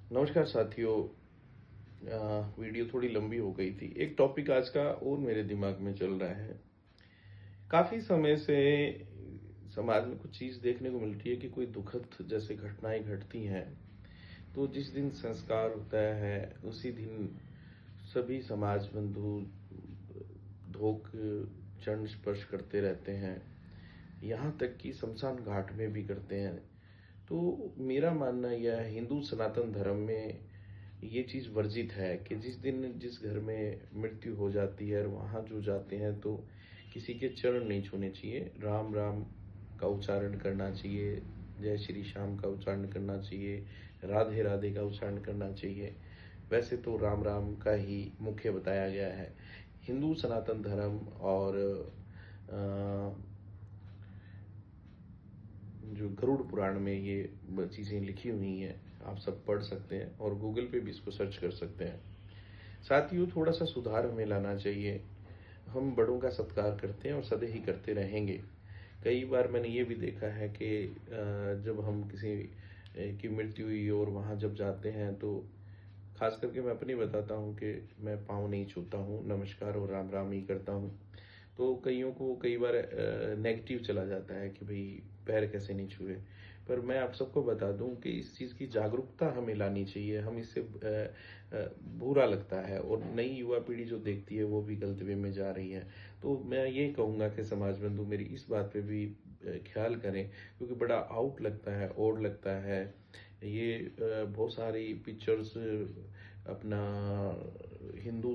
नमस्कार साथियों। वीडियो थोड़ी लंबी हो गई थी। एक टॉपिक आज का और मेरे दिमाग में चल रहा है। काफ़ी समय से समाज में कुछ चीज़ देखने को मिलती है कि कोई दुखद जैसे घटनाएं घटती हैं, तो जिस दिन संस्कार होता है उसी दिन सभी समाज बंधु धोक चरण स्पर्श करते रहते हैं। यहाँ तक कि शमशान घाट में भी करते हैं। तो मेरा मानना यह है, हिंदू सनातन धर्म में ये चीज़ वर्जित है कि जिस दिन जिस घर में मृत्यु हो जाती है और वहाँ जो जाते हैं तो किसी के चरण नहीं छूने चाहिए। राम राम का उच्चारण करना चाहिए, जय श्री श्याम का उच्चारण करना चाहिए, राधे राधे का उच्चारण करना चाहिए। वैसे तो राम राम का ही मुख्य बताया गया है। हिंदू सनातन धर्म और जो गरुड़ पुराण में ये चीज़ें लिखी हुई हैं, आप सब पढ़ सकते हैं और गूगल पे भी इसको सर्च कर सकते हैं। साथियों, थोड़ा सा सुधार हमें लाना चाहिए। हम बड़ों का सत्कार करते हैं और सदा ही करते रहेंगे। कई बार मैंने ये भी देखा है कि जब हम किसी की मृत्यु हुई और वहाँ जब जाते हैं तो खास करके मैं अपनी बताता हूँ कि मैं पाँव नहीं छूता हूँ, नमस्कार और राम राम ही करता हूँ। तो कईयों को कई बार नेगेटिव चला जाता है कि भाई पैर कैसे नहीं छुए। पर मैं आप सबको बता दूं कि इस चीज़ की जागरूकता हमें लानी चाहिए। हम इससे बुरा लगता है और नई युवा पीढ़ी जो देखती है वो भी गलत वे में जा रही है। तो मैं ये कहूँगा कि समाज बंधु मेरी इस बात पे भी ख्याल करें, क्योंकि बड़ा आउट लगता है, ओड लगता है। ये बहुत सारी पिक्चर्स अपना हिंदू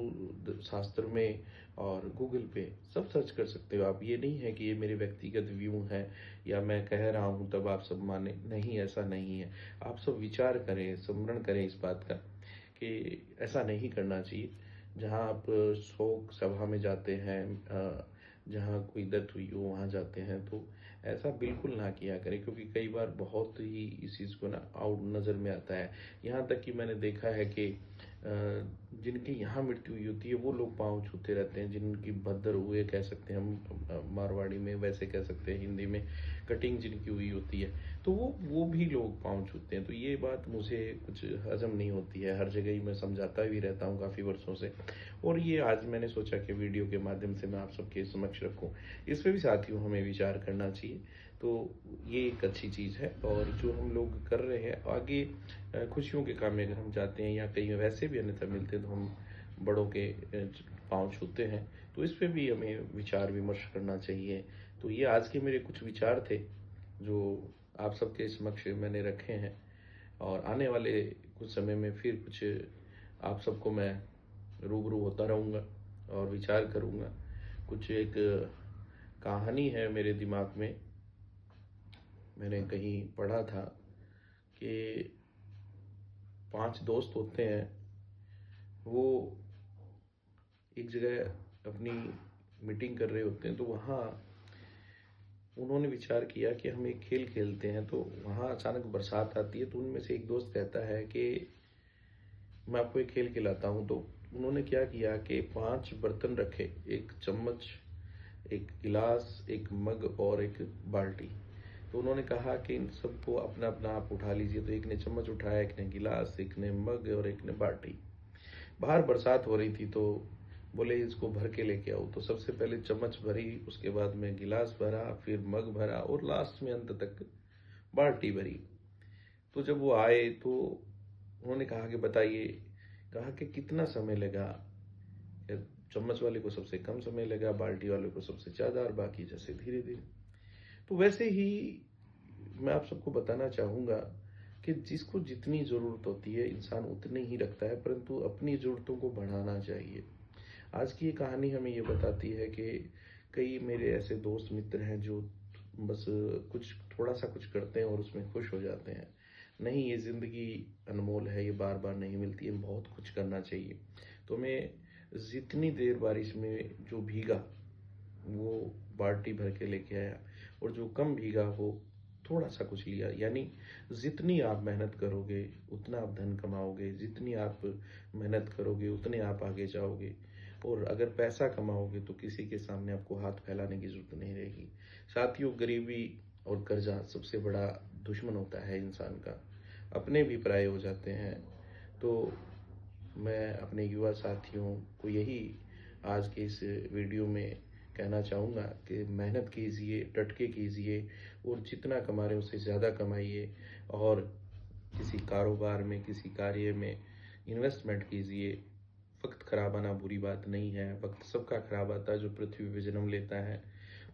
शास्त्र में और गूगल पे सब सर्च कर सकते हो आप। ये नहीं है कि ये मेरे व्यक्तिगत व्यू हैं या मैं कह रहा हूँ तब आप सब माने, नहीं, ऐसा नहीं है। आप सब विचार करें, स्मरण करें इस बात का कि ऐसा नहीं करना चाहिए। जहाँ आप शोक सभा में जाते हैं, जहाँ कोई डेथ हुई हो वहाँ जाते हैं, तो ऐसा बिल्कुल ना किया करें, क्योंकि कई बार बहुत ही इस चीज़ को ना आउट नज़र में आता है। यहाँ तक कि मैंने देखा है कि जिनकी यहाँ मृत्यु हुई होती है वो लोग पाँव छूते रहते हैं, जिनकी भद्दर हुए कह सकते हैं हम, मारवाड़ी में वैसे कह सकते हैं, हिंदी में कटिंग जिनकी हुई होती है तो वो भी लोग पाँव छूते हैं। तो ये बात मुझे कुछ हजम नहीं होती है। हर जगह ही मैं समझाता भी रहता हूँ काफ़ी वर्षों से, और ये आज मैंने सोचा कि वीडियो के माध्यम से मैं आप सबके समक्ष रखूँ। इस पे भी साथियों हमें विचार करना चाहिए। तो ये एक अच्छी चीज़ है, और जो हम लोग कर रहे हैं आगे, खुशियों के काम में अगर हम जाते हैं या कहीं वैसे भी अन्यथा मिलते हैं तो हम बड़ों के पाँव छूते हैं। तो इस पे भी हमें विचार विमर्श करना चाहिए। तो ये आज के मेरे कुछ विचार थे जो आप सबके समक्ष मैंने रखे हैं, और आने वाले कुछ समय में फिर कुछ आप सबको मैं रूबरू होता रहूँगा और विचार करूँगा। कुछ एक कहानी है मेरे दिमाग में, मैंने कहीं पढ़ा था कि 5 दोस्त होते हैं, वो एक जगह अपनी मीटिंग कर रहे होते हैं। तो वहाँ उन्होंने विचार किया कि हम एक खेल खेलते हैं। तो वहाँ अचानक बरसात आती है, तो उनमें से एक दोस्त कहता है कि मैं आपको एक खेल खिलाता हूँ। तो उन्होंने क्या किया कि 5 बर्तन रखे, एक चम्मच, एक गिलास, एक मग और एक बाल्टी। तो उन्होंने कहा कि इन सबको अपना अपना आप उठा लीजिए। तो एक ने चम्मच उठाया, एक ने गिलास, एक ने मग और एक ने बाल्टी। बाहर बरसात हो रही थी तो बोले इसको भर के लेके आओ। तो सबसे पहले चम्मच भरी, उसके बाद में गिलास भरा, फिर मग भरा और लास्ट में अंत तक बाल्टी भरी। तो जब वो आए तो उन्होंने कहा कि बताइए, कहा कि कितना समय लगा। चम्मच वाले को सबसे कम समय लगा, बाल्टी वाले को सबसे ज़्यादा, और बाकी जैसे धीरे धीरे। तो वैसे ही मैं आप सबको बताना चाहूँगा कि जिसको जितनी ज़रूरत होती है इंसान उतनी ही रखता है, परंतु अपनी ज़रूरतों को बढ़ाना चाहिए। आज की ये कहानी हमें ये बताती है कि कई मेरे ऐसे दोस्त मित्र हैं जो बस कुछ थोड़ा सा कुछ करते हैं और उसमें खुश हो जाते हैं। नहीं, ये ज़िंदगी अनमोल है, ये बार बार नहीं मिलती है, बहुत कुछ करना चाहिए। तो मैं जितनी देर बारिश में जो भीगा वो बाल्टी भर के लेके आया, और जो कम भीगा वो थोड़ा सा कुछ लिया। यानी जितनी आप मेहनत करोगे उतना आप धन कमाओगे, जितनी आप मेहनत करोगे उतने आप आगे जाओगे। और अगर पैसा कमाओगे तो किसी के सामने आपको हाथ फैलाने की जरूरत नहीं रहेगी। साथियों, गरीबी और कर्जा सबसे बड़ा दुश्मन होता है इंसान का। अपने भी पराये हो जाते हैं, तो मैं अपने युवा साथियों को यही आज के इस वीडियो में कहना चाहूँगा कि मेहनत कीजिए, डट के कीजिए और जितना कमा रहे हैं उससे ज़्यादा कमाइए और किसी कारोबार में, किसी कार्य में इन्वेस्टमेंट कीजिए। वक्त खराब आना बुरी बात नहीं है, वक्त सबका खराब आता है जो पृथ्वी पे जन्म लेता है।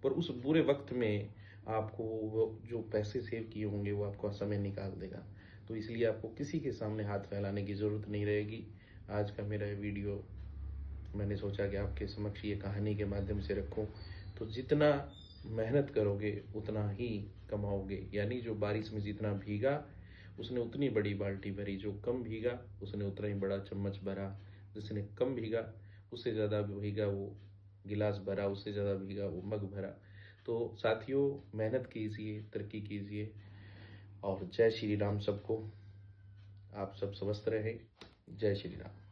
पर उस बुरे वक्त में आपको वो जो पैसे सेव किए होंगे वो आपको समय निकाल देगा। तो इसलिए आपको किसी के सामने हाथ फैलाने की ज़रूरत नहीं रहेगी। आज का मेरा वीडियो मैंने सोचा कि आपके समक्ष ये कहानी के माध्यम से रखूं। तो जितना मेहनत करोगे उतना ही कमाओगे। यानी जो बारिश में जितना भीगा उसने उतनी बड़ी बाल्टी भरी, जो कम भीगा उसने उतना ही बड़ा चम्मच भरा, जिसने कम भीगा उससे ज़्यादा भीगा वो गिलास भरा, उससे ज़्यादा भीगा वो मग भरा। तो साथियों, मेहनत कीजिए, तरक्की कीजिए और जय श्री राम सबको। आप सब स्वस्थ रहें। जय श्री राम।